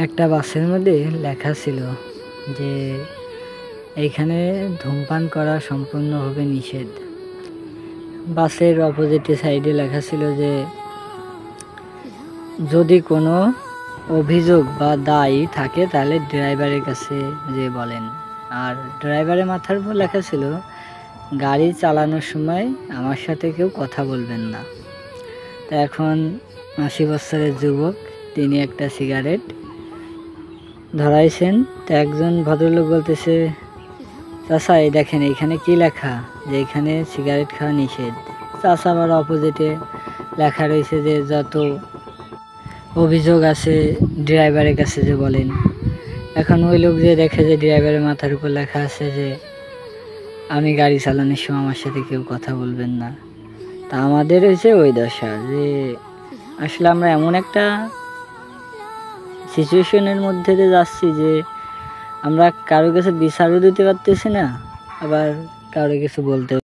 একটা বাসের মধ্যে লেখা ছিল যে এইখানে ধূমপান করা সম্পূর্ণভাবে নিষেধ। বাসের অপোজিটে সাইডে লেখা ছিল যে যদি কোনো অভিযোগ বা দায়ী থাকে তাহলে ড্রাইভারের কাছে যে বলেন। আর ড্রাইভারের মাথার উপর লেখা ছিল গাড়ি চালানোর সময় আমার সাথে কেউ কথা বলবেন না। তো এখন ৮০ বছরের যুবক তিনি একটা সিগারেট ধরাইছেন। তো একজন ভদ্রলোক বলতেছে, চাচা এই দেখেন এইখানে কি লেখা, যে এখানে সিগারেট খাওয়া নিষেধ। চাচা আবার অপোজিটে লেখা রয়েছে যে যত অভিযোগ আছে ড্রাইভারের কাছে যে বলেন। এখন ওই লোক যে দেখে যে ড্রাইভারের মাথার উপর লেখা আছে যে আমি গাড়ি চালানোর সময় আমার সাথে কেউ কথা বলবেন না। তা আমাদের হয়েছে ওই দশা যে আসলে আমরা এমন একটা সিচুয়েশনের মধ্যে দিয়ে যাচ্ছি যে আমরা কারো কাছে বিচারও দিতে পারতেছি না, আবার কারো কিছু বলতে